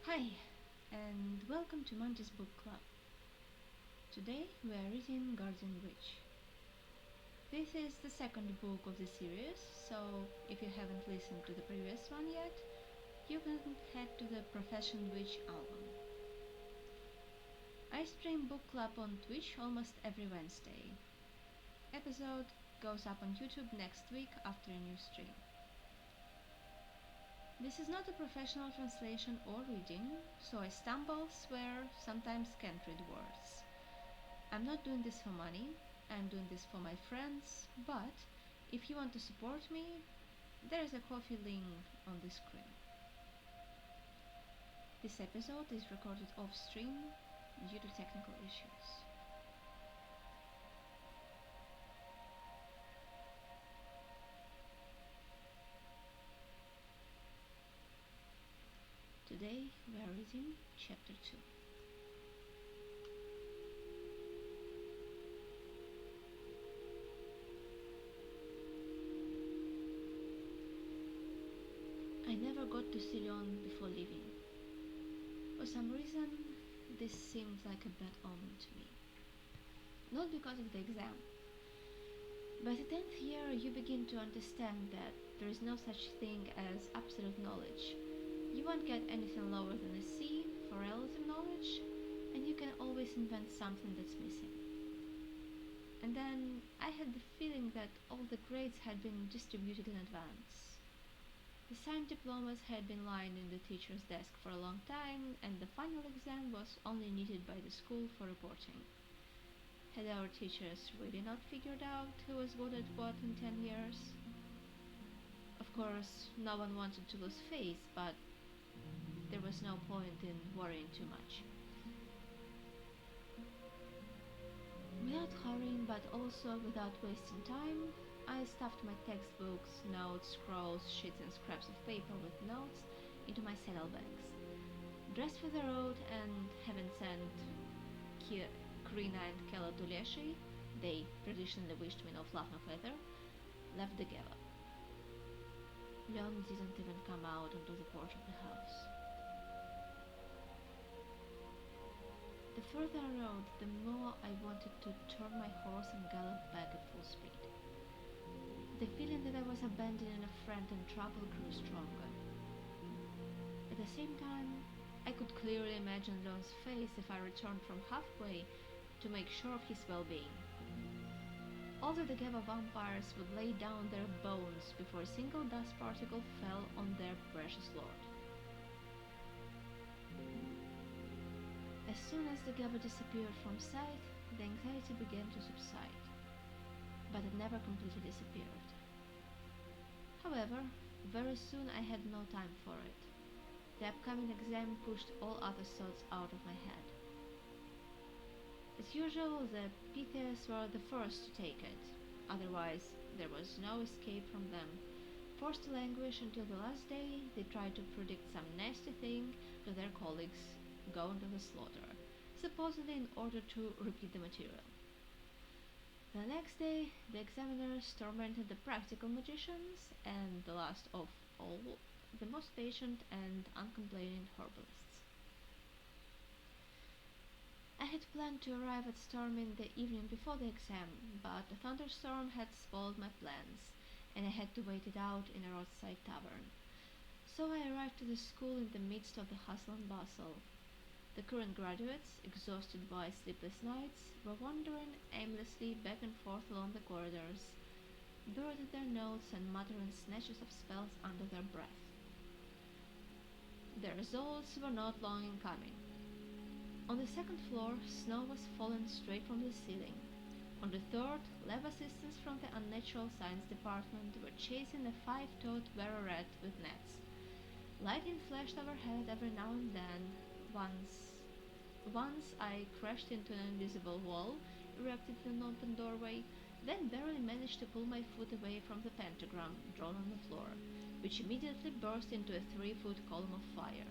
Hi, and welcome to Manti's Book Club. Today we are reading Guardian Witch. This is the second book of the series, so if you haven't listened to the previous one yet, you can head to the Profession Witch album. I stream book club on Twitch almost every Wednesday. Episode goes up on YouTube next week after a new stream. This is not a professional translation or reading, so I stumble, swear, sometimes can't read words. I'm not doing this for money, I'm doing this for my friends, but if you want to support me, there is a Ko-fi link on the screen. This episode is recorded off stream due to technical issues. Today we are reading chapter 2. I never got to Ceylon before leaving. For some reason, this seemed like a bad omen to me. Not because of the exam. By the 10th year, you begin to understand that there is no such thing as absolute knowledge. You won't get anything lower than a C for relative knowledge, and you can always invent something that's missing. And then I had the feeling that all the grades had been distributed in advance. The signed diplomas had been lying in the teacher's desk for a long time, and the final exam was only needed by the school for reporting. Had our teachers really not figured out who was good at what in 10 years? Of course, no one wanted to lose face, but there was no point in worrying too much. Without hurrying, but also without wasting time, I stuffed my textbooks, notes, scrolls, sheets and scraps of paper with notes into my saddlebags. Dressed for the road and having sent Krina and Kela to Leshy, they traditionally wished me no fluff no feather, left the gallop. Leon didn't even come out onto the porch of the house. The further I rode, the more I wanted to turn my horse and gallop back at full speed. The feeling that I was abandoning a friend in trouble grew stronger. At the same time, I could clearly imagine Leon's face if I returned from halfway to make sure of his well-being. Although the Gaba vampires would lay down their bones before a single dust particle fell on their precious lord. As soon as the Gaba disappeared from sight, the anxiety began to subside, but it never completely disappeared. However, very soon I had no time for it. The upcoming exam pushed all other thoughts out of my head. As usual, the Pythias were the first to take it, otherwise there was no escape from them. Forced to languish until the last day, they tried to predict some nasty thing to their colleagues going to the slaughter, supposedly in order to repeat the material. The next day, the examiners tormented the practical magicians, and the last of all, the most patient and uncomplaining herbalists. I had planned to arrive at Stormin the evening before the exam, but a thunderstorm had spoiled my plans, and I had to wait it out in a roadside tavern. So I arrived to the school in the midst of the hustle and bustle. The current graduates, exhausted by sleepless nights, were wandering aimlessly back and forth along the corridors, buried in their notes and muttering snatches of spells under their breath. The results were not long in coming. On the second floor, snow was falling straight from the ceiling. On the third, lab assistants from the unnatural science department were chasing a 5-toed Vera-rat with nets. Lightning flashed overhead every now and then. Once I crashed into an invisible wall, erected in an open doorway, then barely managed to pull my foot away from the pentagram drawn on the floor, which immediately burst into a 3-foot column of fire,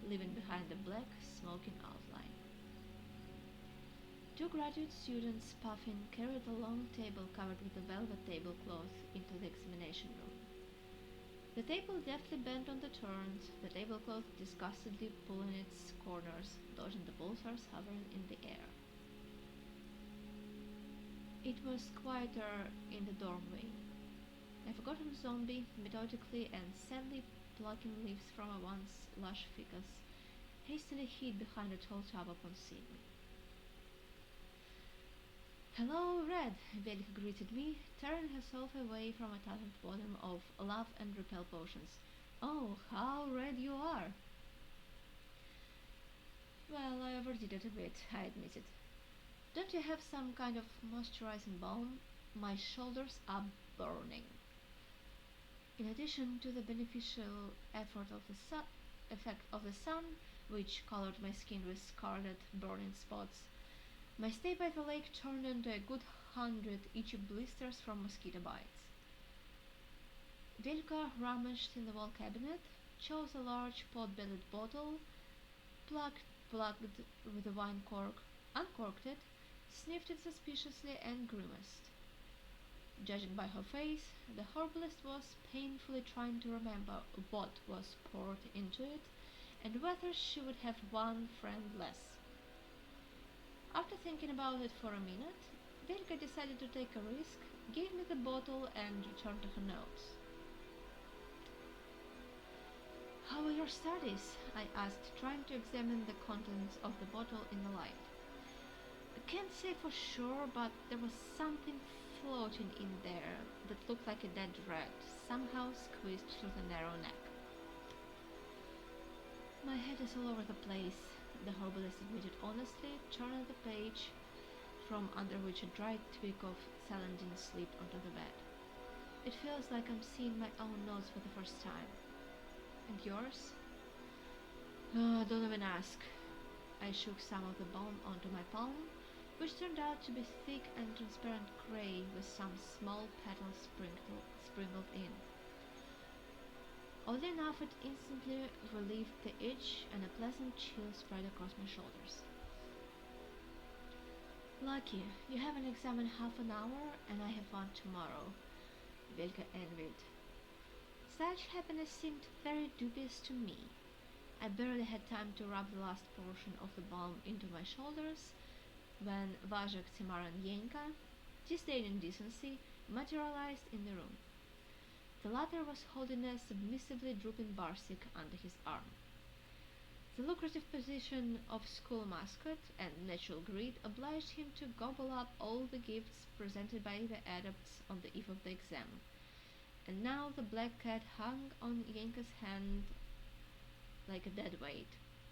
leaving behind a black, smoking outline. 2 graduate students, puffing, carried a long table covered with a velvet tablecloth into the examination room. The table deftly bent on the turns, the tablecloth disgustedly pulling its corners, dodging the pulsars hovering in the air. It was quieter in the doorway. A forgotten zombie, methodically and sadly plucking leaves from a once lush ficus, hastily hid behind a tall tub upon seeing me. "Hello, Red," Velka greeted me, tearing herself away from a tattered volume of Love and Repel potions. "Oh, how red you are!" "Well, I overdid it a bit," I admitted. "Don't you have some kind of moisturizing balm? My shoulders are burning." In addition to the beneficial effect of the sun, which colored my skin with scarlet burning spots, my stay by the lake turned into a good 100 itchy blisters from mosquito bites. Vilka rummaged in the wall cabinet, chose a large pot-bellied bottle, plugged with a wine cork, uncorked it, sniffed it suspiciously, and grimaced. Judging by her face, the herbalist was painfully trying to remember what was poured into it and whether she would have one friend less. After thinking about it for a minute, Velka decided to take a risk, gave me the bottle, and returned to her notes. "How are your studies?" I asked, trying to examine the contents of the bottle in the light. I can't say for sure, but there was something floating in there that looked like a dead rat, somehow squeezed through the narrow neck. "My head is all over the place," the herbalist admitted honestly, turning the page from under which a dried twig of celandine slipped onto the bed. "It feels like I'm seeing my own notes for the first time." "And yours?" "Oh, don't even ask." I shook some of the balm onto my palm, which turned out to be thick and transparent grey with some small petals sprinkled in. Oddly enough, it instantly relieved the itch, and a pleasant chill spread across my shoulders. "Lucky. You have an exam in half an hour, and I have one tomorrow," Velka envied. Such happiness seemed very dubious to me. I barely had time to rub the last portion of the balm into my shoulders when Vajak, Timar, and Yenka, disdaining decency, materialized in the room. The latter was holding a submissively drooping Barsik under his arm. The lucrative position of school mascot and natural greed obliged him to gobble up all the gifts presented by the adepts on the eve of the exam, and now the black cat hung on Yenka's hand like a dead weight,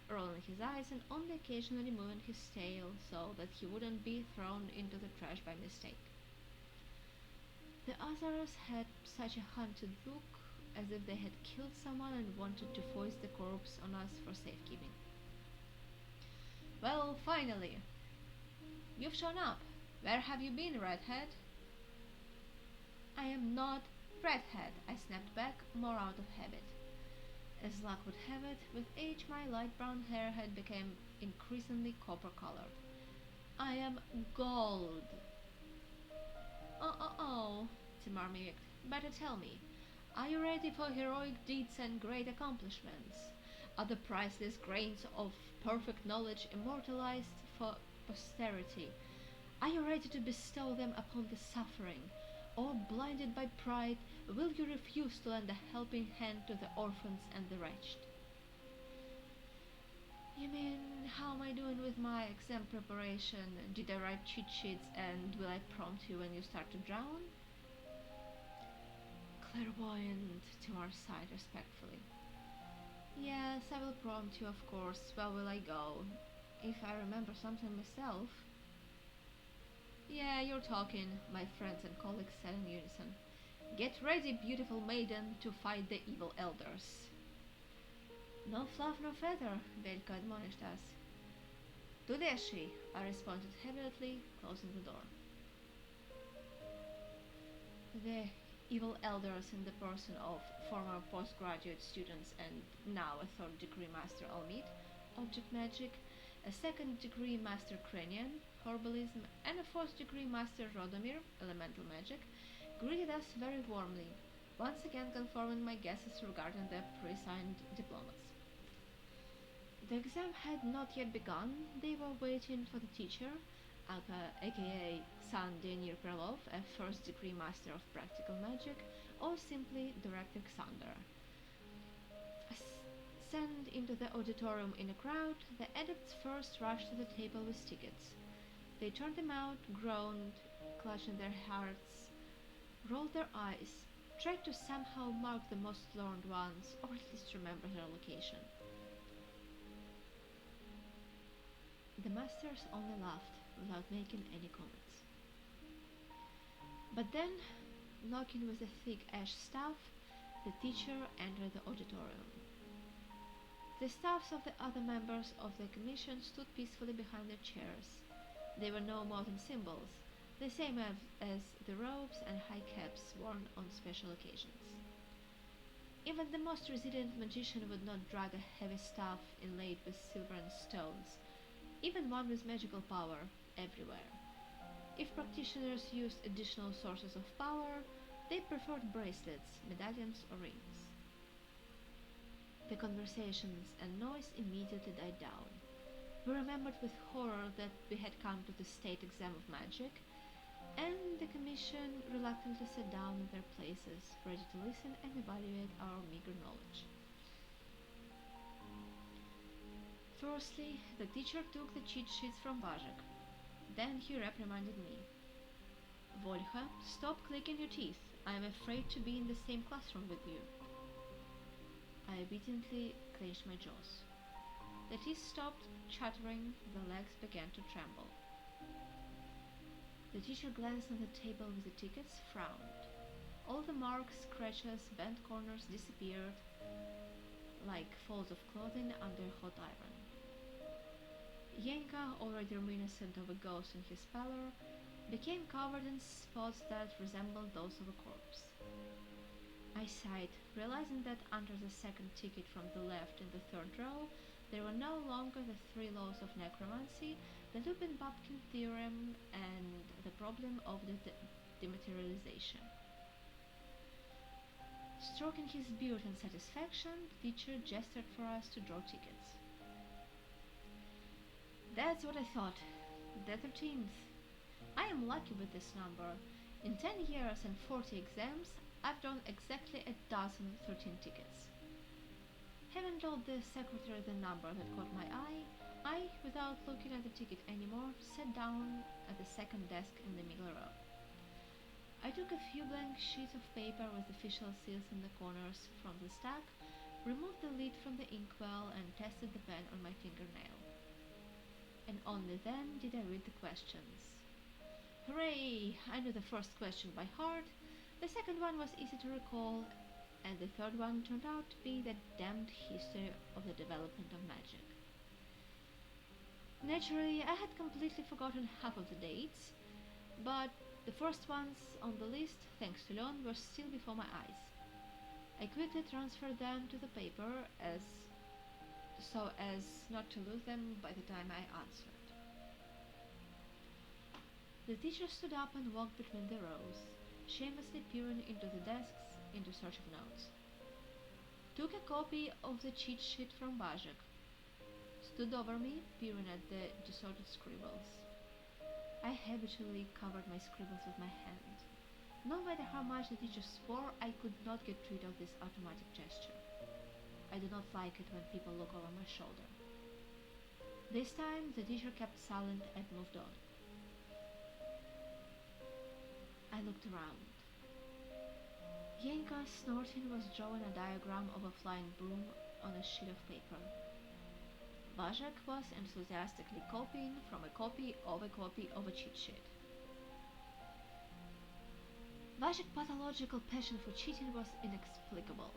rolling his eyes and only occasionally moving his tail so that he wouldn't be thrown into the trash by mistake. The others had such a hunted look, as if they had killed someone and wanted to foist the corpse on us for safekeeping. "Well, finally! You've shown up. Where have you been, Redhead?" "I am not Redhead," I snapped back, more out of habit. As luck would have it, with age my light brown hair had become increasingly copper-colored. "I am Gold." "Oh, Timar mimicked. "Better tell me, are you ready for heroic deeds and great accomplishments? Are the priceless grains of perfect knowledge immortalized for posterity? Are you ready to bestow them upon the suffering? Or, blinded by pride, will you refuse to lend a helping hand to the orphans and the wretched?" "You mean, how am I doing with my exam preparation? Did I write cheat sheets, and will I prompt you when you start to drown?" "Clairvoyant," Timur sighed respectfully. "Yes, I will prompt you, of course. Where will I go? If I remember something myself." "Yeah, you're talking," my friends and colleagues said in unison. "Get ready, beautiful maiden, to fight the evil elders." "No fluff, no feather," Velka admonished us. "Tudeshi," I responded heavily, closing the door. The evil elders, in the person of former postgraduate students and now a third-degree master Almid, object magic, a second-degree master Cranian, herbalism, and a fourth-degree master Rodomir, elemental magic, greeted us very warmly. once again confirming my guesses regarding the pre-signed diplomas. The exam had not yet begun. They were waiting for the teacher, Alka, aka Sandenir Krylov, a first-degree master of practical magic, or simply Director Xander. Sent into the auditorium in a crowd, the adepts first rushed to the table with tickets. They turned them out, groaned, clutching their hearts, rolled their eyes, tried to somehow mark the most learned ones, or at least remember their location. The masters only laughed without making any comments. But then, knocking with a thick ash staff, the teacher entered the auditorium. The staffs of the other members of the commission stood peacefully behind their chairs. They were no more than symbols, the same as the robes and high caps worn on special occasions. Even the most resilient magician would not drag a heavy staff inlaid with silver and stones, even one with magical power, everywhere. If practitioners used additional sources of power, they preferred bracelets, medallions, or rings. The conversations and noise immediately died down. We remembered with horror that we had come to the state exam of magic, and the commission reluctantly sat down in their places, ready to listen and evaluate our meager knowledge. Firstly, the teacher took the cheat sheets from Bajak. Then he reprimanded me. Volha, stop clicking your teeth. I am afraid to be in the same classroom with you. I obediently clenched my jaws. The teeth stopped chattering, the legs began to tremble. The teacher glanced on the table with the tickets, frowned. All the marks, scratches, bent corners disappeared like folds of clothing under a hot iron. Yenka, already reminiscent of a ghost in his pallor, became covered in spots that resembled those of a corpse. I sighed, realizing that under the second ticket from the left in the third row, there were no longer the three laws of necromancy, the Lupin-Babkin theorem, and the problem of the dematerialization. Stroking his beard in satisfaction, the teacher gestured for us to draw tickets. That's what I thought. The 13th. I am lucky with this number. In 10 years and 40 exams, I've drawn exactly a dozen 13 tickets. Having told the secretary the number that caught my eye, I, without looking at the ticket anymore, sat down at the second desk in the middle row. I took a few blank sheets of paper with official seals in the corners from the stack, removed the lid from the inkwell, and tested the pen on my fingernail. And only then did I read the questions. Hooray! I knew the first question by heart, the second one was easy to recall, and the third one turned out to be the damned history of the development of magic. Naturally, I had completely forgotten half of the dates, but the first ones on the list, thanks to Leon, were still before my eyes. I quickly transferred them to the paper so as not to lose them by the time I answered. The teacher stood up and walked between the rows, shamelessly peering into the desks in search of notes. Took a copy of the cheat sheet from Bajak. Stood over me, peering at the disordered scribbles. I habitually covered my scribbles with my hand. No matter how much the teacher swore, I could not get rid of this automatic gesture. I do not like it when people look over my shoulder. This time, the teacher kept silent and moved on. I looked around. Yenka, snorting, was drawing a diagram of a flying broom on a sheet of paper. Bajak was enthusiastically copying from a copy of a cheat sheet. Bajak's pathological passion for cheating was inexplicable.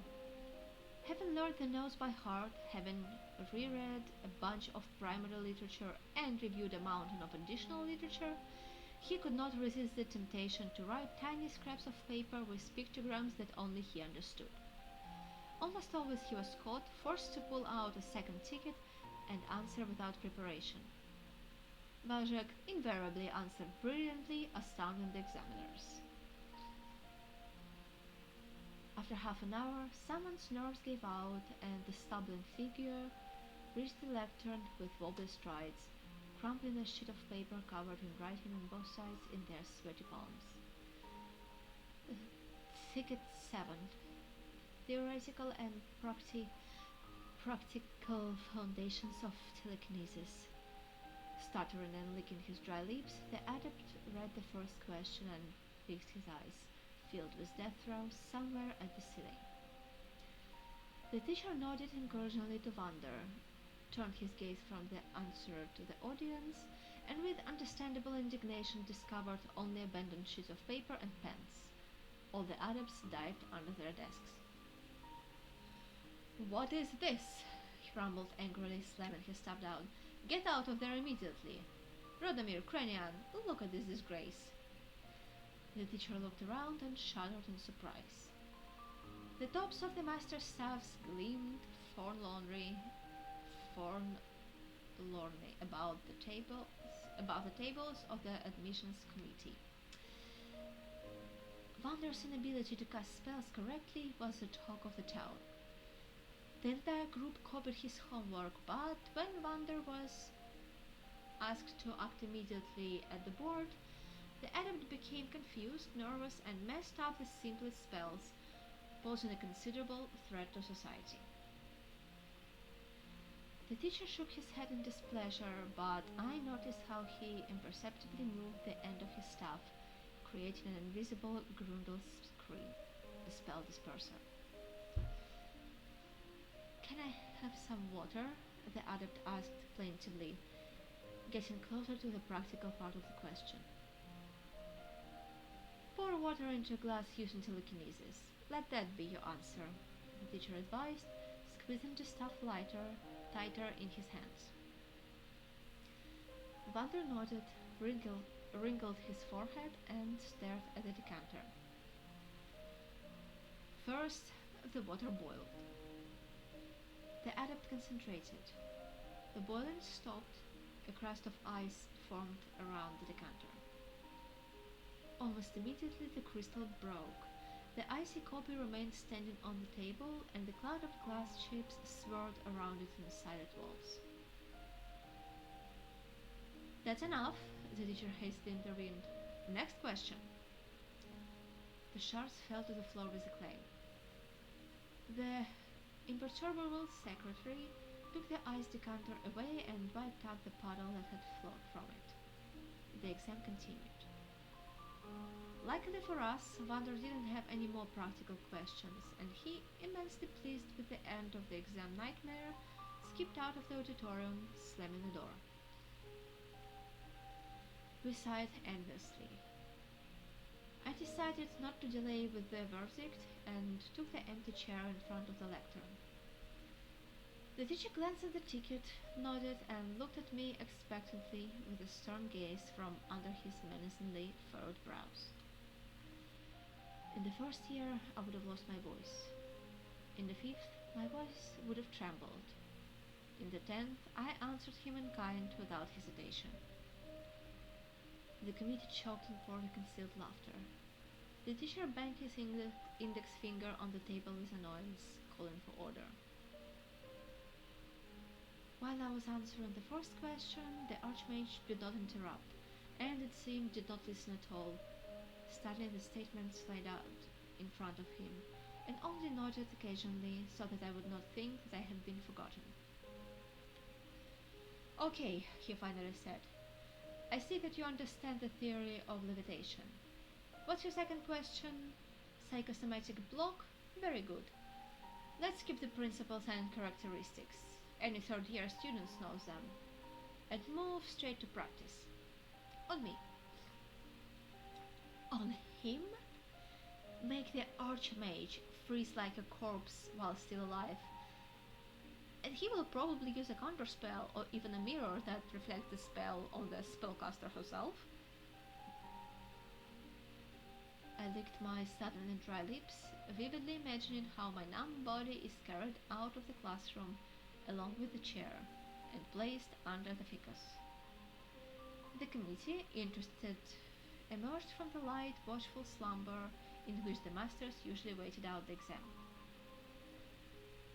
Having learned the notes by heart, having reread a bunch of primary literature and reviewed a mountain of additional literature, he could not resist the temptation to write tiny scraps of paper with pictograms that only he understood. Almost always he was caught, forced to pull out a second ticket and answer without preparation. Bajak invariably answered brilliantly, astounding the examiners. After half an hour, someone's nerves gave out, and the stumbling figure reached the lectern with wobbly strides, crumpling a sheet of paper covered in writing on both sides in their sweaty palms. Thicket 7. Theoretical and practical foundations of telekinesis. Stuttering and licking his dry lips, the adept read the first question and fixed his eyes, filled with death throes, somewhere at the ceiling. The teacher nodded encouragingly to Vander, turned his gaze from the answer to the audience, and with understandable indignation discovered only abandoned sheets of paper and pens. All the adepts dived under their desks. "What is this?" he rumbled angrily, slamming his stuff down. "Get out of there immediately! Radomir, Cranian, look at this disgrace!" The teacher looked around and shuddered in surprise. The tops of the master's staffs gleamed forlornly above the tables of the admissions committee. Vander's inability to cast spells correctly was the talk of the town. The entire group copied his homework, but when Vander was asked to act immediately at the board, the adept became confused, nervous, and messed up the simplest spells, posing a considerable threat to society. The teacher shook his head in displeasure, but I noticed how he imperceptibly moved the end of his staff, creating an invisible grundle screen, the spell disperser. "Can I have some water?" the adept asked plaintively, getting closer to the practical part of the question. "Pour water into a glass using telekinesis. Let that be your answer," the teacher advised, squeezing the stuff tighter in his hands. Vander nodded, wrinkled his forehead, and stared at the decanter. First, the water boiled. The adept concentrated. The boiling stopped. A crust of ice formed around the decanter. Almost immediately the crystal broke. The icy copy remained standing on the table, and the cloud of glass chips swirled around it in silent walls. "That's enough," the teacher hastily intervened. "Next question." The shards fell to the floor with acclaim. The imperturbable secretary took the ice decanter away and wiped out the puddle that had flowed from it. The exam continued. Luckily for us, Vander didn't have any more practical questions, and he, immensely pleased with the end of the exam nightmare, skipped out of the auditorium, slamming the door. We sighed enviously. I decided not to delay with the verdict and took the empty chair in front of the lectern. The teacher glanced at the ticket, nodded, and looked at me expectantly with a stern gaze from under his menacingly furrowed brows. In the first year, I would have lost my voice. In the fifth, my voice would have trembled. In the 10th, I answered him in kind without hesitation. The committee choked and formed a concealed laughter. The teacher banged his index finger on the table with annoyance, calling for order. While I was answering the first question, the Archmage did not interrupt, and it seemed did not listen at all, studying the statements laid out in front of him, and only nodded occasionally so that I would not think that I had been forgotten. "Okay," he finally said. "I see that you understand the theory of levitation. What's your second question? Psychosomatic block? Very good. Let's keep the principles and characteristics. Any third-year students knows them. And move straight to practice. On me." "On him? Make the Archmage freeze like a corpse while still alive. And he will probably use a counterspell or even a mirror that reflects the spell on the spellcaster herself." I licked my suddenly dry lips, vividly imagining how my numb body is carried out of the classroom along with the chair and placed under the ficus. The committee, interested, emerged from the light, watchful slumber in which the masters usually waited out the exam.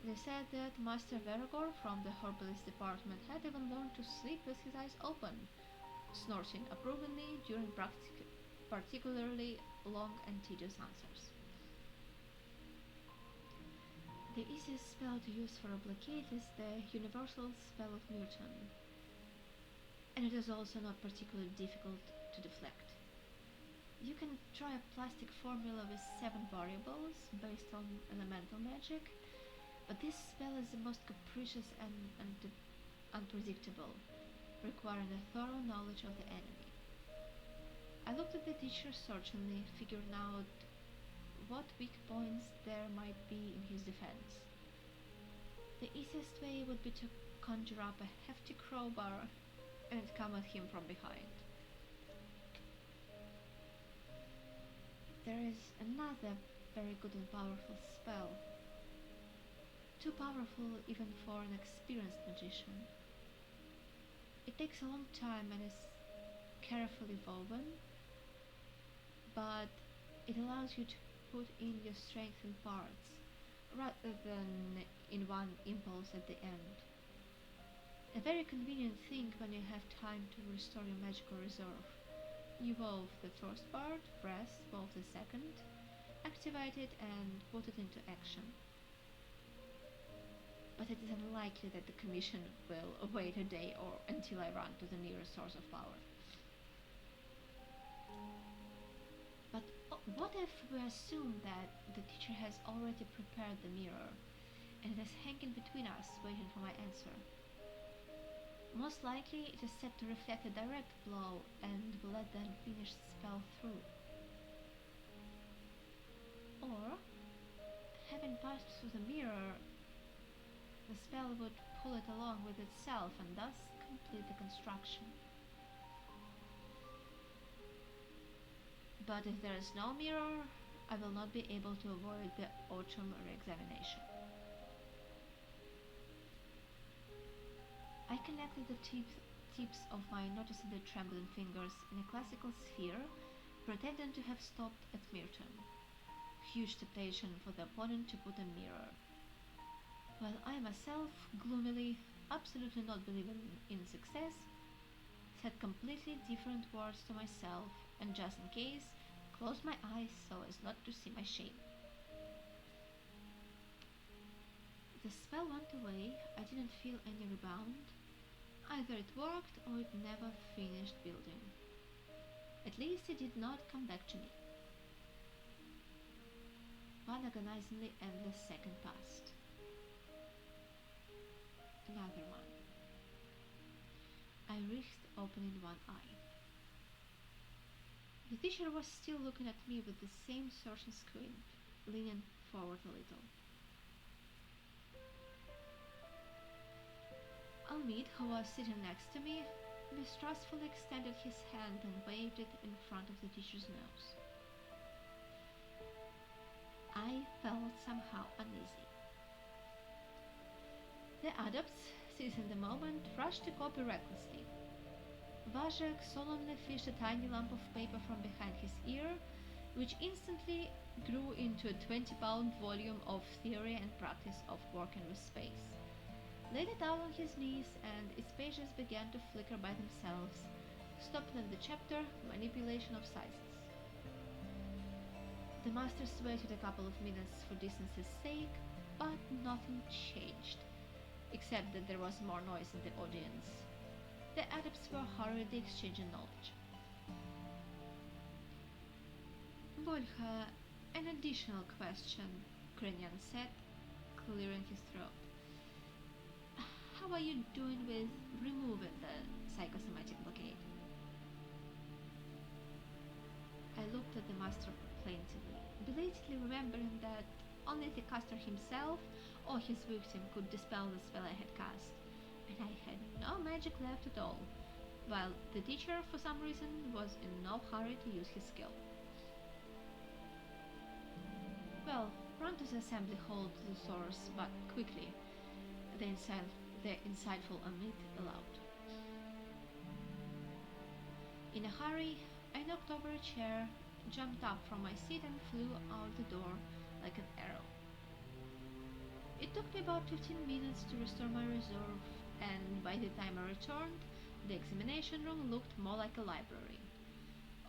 They said that Master Veragor from the herbalist department had even learned to sleep with his eyes open, snorting approvingly during particularly long and tedious answers. The easiest spell to use for a blockade is the universal spell of Newton, and it is also not particularly difficult to deflect. You can try a plastic formula with 7 variables based on elemental magic, but this spell is the most capricious and unpredictable, requiring a thorough knowledge of the enemy. I looked at the teacher searchingly, figuring out what weak points there might be in his defense. The easiest way would be to conjure up a hefty crowbar and come at him from behind. There is another very good and powerful spell, too powerful even for an experienced magician. It takes a long time and is carefully woven, but it allows you to put in your strength in parts, rather than in one impulse at the end. A very convenient thing when you have time to restore your magical reserve. You wove the first part, press, wove the second, activate it and put it into action. But it is unlikely that the commission will wait a day or until I run to the nearest source of power. But what if we assume that the teacher has already prepared the mirror and it is hanging between us, waiting for my answer? Most likely it is set to reflect a direct blow and will let the unfinished spell through. Or, having passed through the mirror, the spell would pull it along with itself and thus complete the construction. But if there is no mirror, I will not be able to avoid the autumn re-examination. I connected the tips of my noticeably trembling fingers in a classical sphere, pretending to have stopped at Merton. Huge temptation for the opponent to put a mirror. While I myself, gloomily, absolutely not believing in success, said completely different words to myself, and just in case, closed my eyes so as not to see my shame. The spell went away. I didn't feel any rebound. Either it worked or it never finished building. At least it did not come back to me. One agonizingly endless second passed. Another one. I risked opening one eye. The teacher was still looking at me with the same searching squint, leaning forward a little. Almid, who was sitting next to me, mistrustfully extended his hand and waved it in front of the teacher's nose. I felt somehow uneasy. The adepts, seizing the moment, rushed to copy recklessly. Vajek solemnly fished a tiny lump of paper from behind his ear, which instantly grew into a 20-pound volume of theory and practice of working with space. Laid it out on his knees, and its pages began to flicker by themselves, stopping at the chapter Manipulation of Sizes. The masters waited a couple of minutes for decency's sake, but nothing changed, except that there was more noise in the audience. The adepts were hurriedly exchanging knowledge. Volha, an additional question, Krenyan said, clearing his throat. How are you doing with removing the psychosomatic blockade? I looked at the master plaintively, belatedly remembering that only the caster himself or his victim could dispel the spell I had cast, and I had no magic left at all, while the teacher, for some reason, was in no hurry to use his skill. Well, run to the assembly hall to the source, but quickly, the insightful Amit allowed. In a hurry, I knocked over a chair, jumped up from my seat and flew out the door like an arrow. It took me about 15 minutes to restore my reserve, and by the time I returned, the examination room looked more like a library.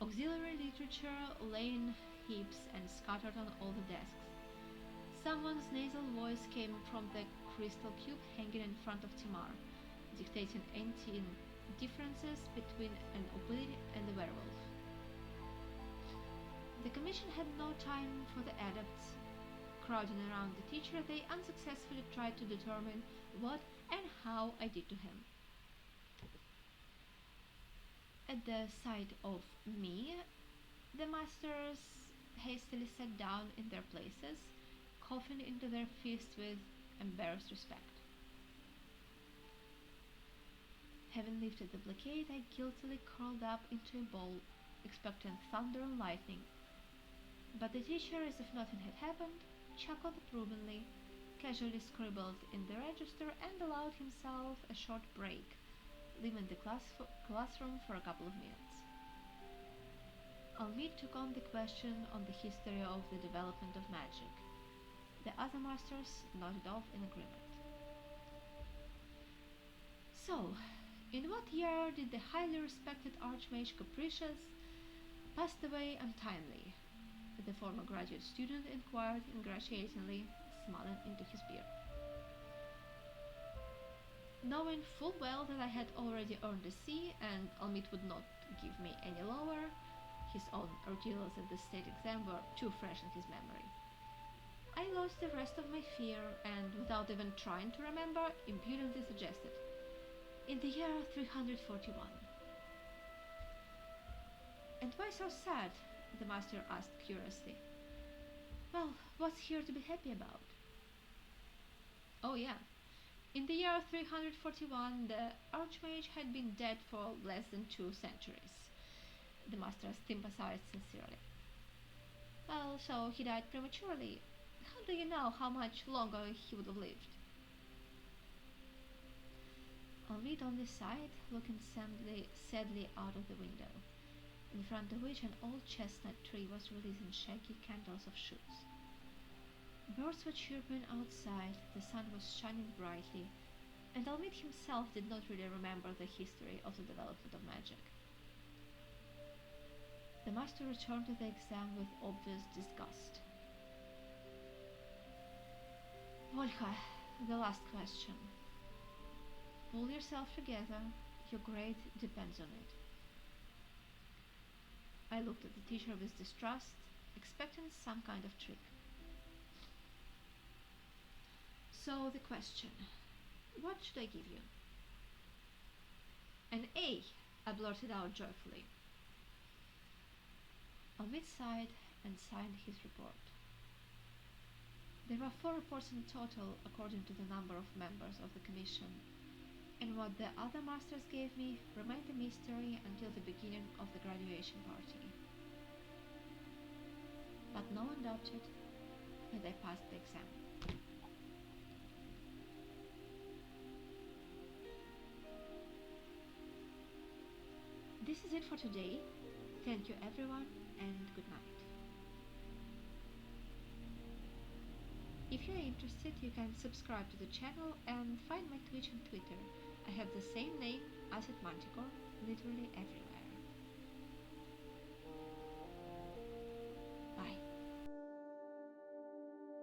Auxiliary literature lay in heaps and scattered on all the desks. Someone's nasal voice came from the crystal cube hanging in front of Timar, dictating 18 differences between an oblid and a werewolf. The commission had no time for the adepts. Crowding around the teacher, they unsuccessfully tried to determine what and how I did to him. At the sight of me, the masters hastily sat down in their places, coughing into their fists with embarrassed respect. Having lifted the blockade, I guiltily curled up into a ball, expecting thunder and lightning. But the teacher, as if nothing had happened, chuckled approvingly, casually scribbled in the register, and allowed himself a short break, leaving the classroom for a couple of minutes. Almid took on the question on the history of the development of magic. The other masters nodded off in agreement. So, in what year did the highly respected Archmage Capricious pass away untimely? The former graduate student inquired ingratiatingly, smiling into his beard. Knowing full well that I had already earned a C and Almid would not give me any lower, his own ordeals at the state exam were too fresh in his memory. I lost the rest of my fear and, without even trying to remember, impudently suggested, in the year 341. And why so sad? The master asked curiously. Well, what's here to be happy about? Oh yeah, in the year 341 the Archmage had been dead for less than 2 centuries. The master sympathized sincerely. Well, so he died prematurely. How do you know how much longer he would have lived? Almid only sighed, looking sadly out of the window, in front of which an old chestnut tree was releasing shaggy candles of shoots. Birds were chirping outside, the sun was shining brightly, and Almid himself did not really remember the history of the development of magic. The master returned to the exam with obvious disgust. Olga, the last question. Pull yourself together, your grade depends on it. I looked at the teacher with distrust, expecting some kind of trick. So the question, what should I give you? An A, I blurted out joyfully. Almid sighed and signed his report. There were 4 reports in total according to the number of members of the commission, and what the other masters gave me remained a mystery until the beginning of the graduation party. But no one doubted that I passed the exam. This is it for today. Thank you everyone and good night. If you're interested, you can subscribe to the channel and find my Twitch and Twitter. I have the same name, acidmanticore, literally everywhere.